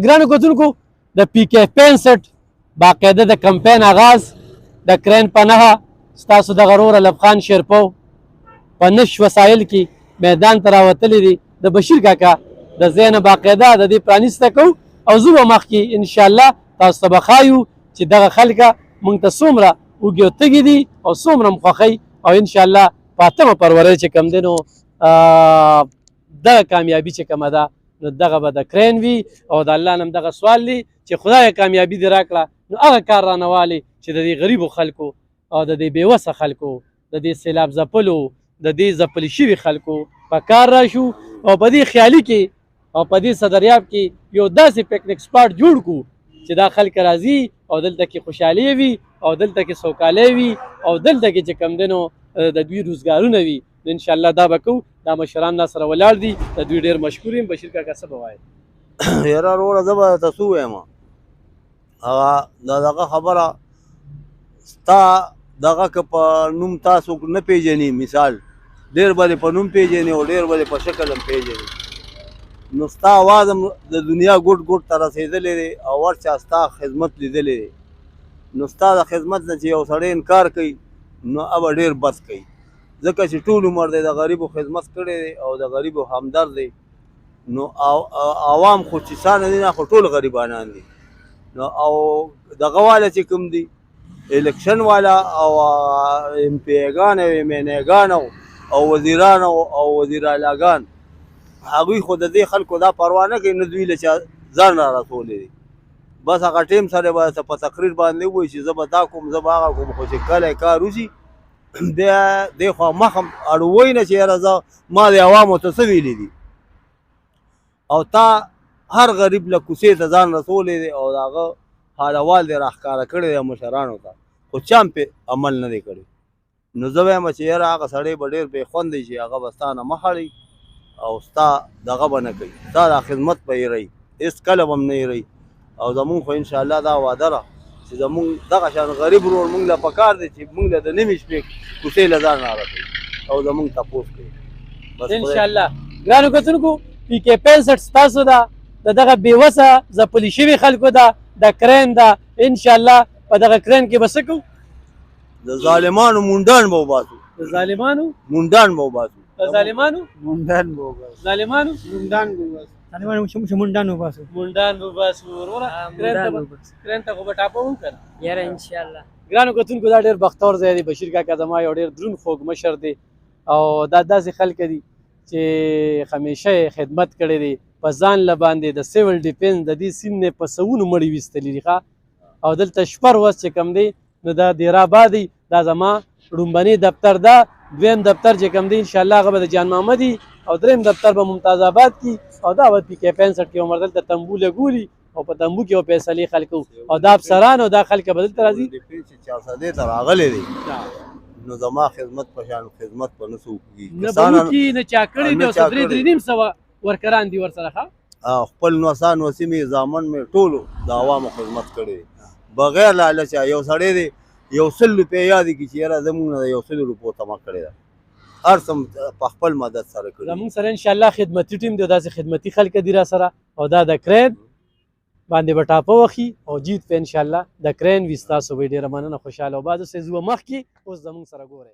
ګرانو کتونکو د پی کې 65 باقاعده د کمپین آغاز د کرین په نښه ستاسو دغه ورور ایوب خان شیرپو په نش وسایل کې میدان ته راوتلی دي د بشیر کاکا د ځای نه باقاعده د دې پرانیسته کوو او زه به مخکې انشاءالله تاسو ته به ښایو چې دغه خلکه موږ ته څومره اوږې او تږي دي او څومره م خوښوي او انشاءالله په 8مه فروری چې کوم دی نو دغه کامیابي چې کومه ده نو دغه به د کرین وي او د الله نه دغه سوال دی چې خدای کامیابي دې راکړه نو هغه کار رانه والي چې د دې غریبو خلکو او د دې بېوسه خلکو د دې سیلاب ځپلو د دې ځپلي شوي خلکو په کار راشو او په دې خیالي کې او په دې صدریاب کې یو داسې پکنیک سپاټ جوړ کړو چې دا خلک راځي او دلته کې خوشحالي وي او دلته کې سوکالي وي او دلته کې چې کوم دی نو د دوی روزګارونه وي نو انشاءالله دا به کوو دا مشران را سره ولاړ دي د دوی ډېر مشکور یم بشیر کاکا څه به وایې یاره وروره زه به درته څه ووایم هغه دا دغه خبره ستا دغه که په نوم تاسو نه پیژني مثال ډېر به دې په نوم پیژني او ډېر به دې په شکل هم پیژني نو ستا اواز هم د دنیا ګوټ ګوټ ته رسېدلی دی او هر چا ستا خدمت لیدلی دی نو ستا د خدمت نه چې یو سړی انکار کوي نو هغه ډېر بد کوي ځکه چې ټول عمر دی د غریبو خدمت کړی دی او د غریبو همدرد دی نو عوام خو چې څه نه دي نه خو ټول غریبانان دي نو او دغه والا چې کوم دي الیکشن والا او ام پی ایګان او ام این ایګان او وزیران او وزیر اعلیګان هغوی خو د دې خلکو دا پروا نه کوي نه دوی له چا ځان را رسولی دی بس هغه ټیم سره به په تقریر باندې ووایي چې زه به دا کوم زه به هغه کوم خو چې کله کار وشي دی خوا مخ هم اړوی نه چې یاره زه ما د عوامو ته څه ویلي دي او تا هر غریب له کوڅې ته ځان رسولی دی او د هغه حالوال دی راښکاره کړی دی مشرانو ته خو چا هم پې عمل نه دی کړی نو زه وایم چې یاره هغه سړی به ډېر بېخوند دی چې هغه به ستا نه مخ اړوي او ستا دغه به نه کوي ستا دا خدمت به هېروي هېڅ کله به هم نه هېروي او زمونږ خو انشاءالله دا واده ده چې زمونږ دغه شان غریب ورور مونږ له پکار دی چې مونږ له د نیمې شپې کوڅې له ځان رارسوي او زمونږ تپوس کوي انشاءالله ګرانو کتونکو پی کې 65 ستاسو ده د دغه بېوسه ځپلي شوي خلکو ده د کرین ده انشاءالله په دغه کرین کې به څه کوو د ظالمانو مونډان به وباسو د ظالمانو مونډان به وباسو د ظالمانو مونډان به وباسو ظالمانو مونډان به وباسو ظالمانو مونډان وباسو مونډان به وباسو وروره کرین ته خو به ټاپه هم که نه یاره انشاءالله ګرانو کتونکو دا ډېر بختور ځای دی بشیر کاکا زما یو ډېر دروند خوږ مشر دی او دا داسې خلک دي چې همیشه یې خدمت کړی دی په ځان له باندې د سیول ډیفینس د دې سیند نه په سوونو مړي ویستلي دي او دلته شپر وس چې کوم دی نو دا دیر آباد دی دا زما لومبنی دفتر ده دویم دفتر چې کوم دی انشاءالله هغه به د جان محمدي او دریم دفتر به ممتاز آباد کی او دا به پی کې 65 کې عمر دلته تنبو لګولي او په تنبو کې او فیصلې خلکو او دا افسران او دا خلک به دلته راځي چې 400 ته راغلی دی نو زما خدمت په شان خدمت په نه څوک نه به وکړي نه چا کړی دی او څه 3.5 ورکران دي ورسره ښه خپل نوسان وسیمې زامن مې ټولو د عوامو خدمت کړی دی بغیر لالچه یو سړی دی 100 روپۍ یاد کړي چې یاره زموږ نه د 100 روپو تمه کړې ده هر څه په خپل مدد سره کړي زموږ سره انشاءالله خدمتي ټیم دی داسې خدمتي خلک دي را سره او دا د کرین باندې به ټاپه وخي او جیت په انشاءالله د کرین وي ستاسو به ډېره مننه خوشحاله او بعد اوس یې زه مخکې اوس زموږ سره ګورئ